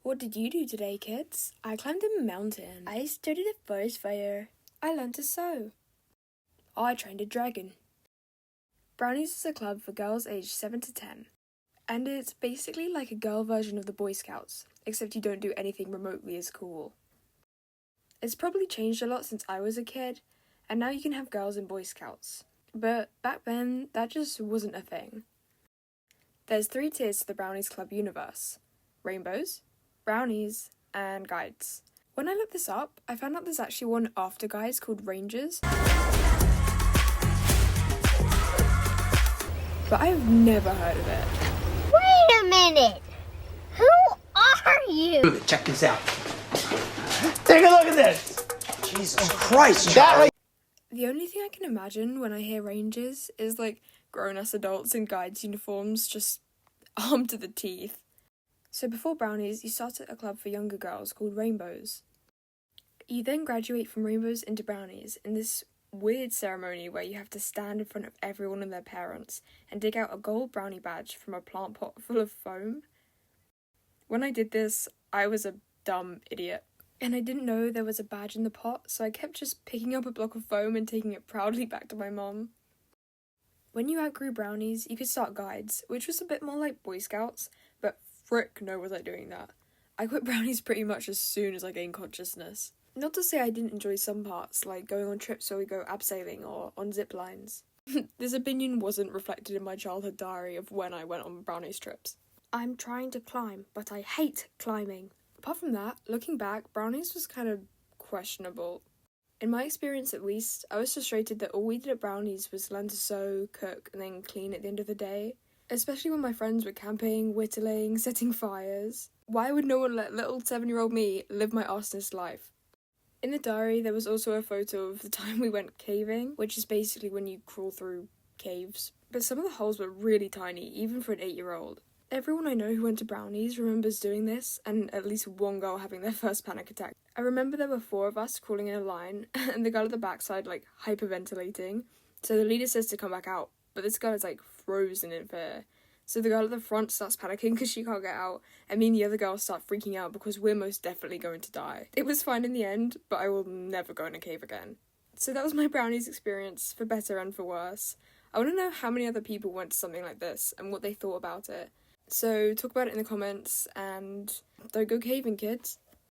What did you do today, kids? I climbed a mountain. I started a forest fire. I learned to sew. I trained a dragon. Brownies is a club for girls aged 7 to 10. And it's basically like a girl version of the Boy Scouts, except you don't do anything remotely as cool. It's probably changed a lot since I was a kid, and now you can have girls in Boy Scouts. But back then, that just wasn't a thing. There's 3 tiers to the Brownies Club universe: rainbows, brownies, and guides. When I looked this up, I found out there's actually one after guides called rangers. But I've never heard of it. Wait a minute! Who are you? Check this out. Take a look at this! Jesus Christ, that The only thing I can imagine when I hear rangers is like grown-ass adults in guides uniforms, just armed to the teeth. So before brownies, you start at a club for younger girls called rainbows. You then graduate from rainbows into brownies in this weird ceremony where you have to stand in front of everyone and their parents and dig out a gold brownie badge from a plant pot full of foam. When I did this, I was a dumb idiot. And I didn't know there was a badge in the pot, so I kept just picking up a block of foam and taking it proudly back to my mum. When you outgrew brownies, you could start guides, which was a bit more like Boy Scouts, but frick no was I doing that. I quit brownies pretty much as soon as I gained consciousness. Not to say I didn't enjoy some parts, like going on trips where we go abseiling or on zip lines. This opinion wasn't reflected in my childhood diary of when I went on brownies trips. I'm trying to climb, but I hate climbing. Apart from that, looking back, brownies was kind of questionable. In my experience at least, I was frustrated that all we did at brownies was learn to sew, cook, and then clean at the end of the day. Especially when my friends were camping, whittling, setting fires. Why would no one let little 7-year-old me live my arsonist life? In the diary, there was also a photo of the time we went caving, which is basically when you crawl through caves. But some of the holes were really tiny, even for an 8-year-old. Everyone I know who went to brownies remembers doing this, and at least one girl having their first panic attack. I remember there were 4 of us crawling in a line, and the girl at the backside, hyperventilating. So the leader says to come back out, but this girl is, frozen in fear. So the girl at the front starts panicking because she can't get out, and me and the other girls start freaking out because we're most definitely going to die. It was fine in the end, but I will never go in a cave again. So that was my brownies experience, for better and for worse. I want to know how many other people went to something like this, and what they thought about it. So talk about it in the comments, and don't go caving, kids.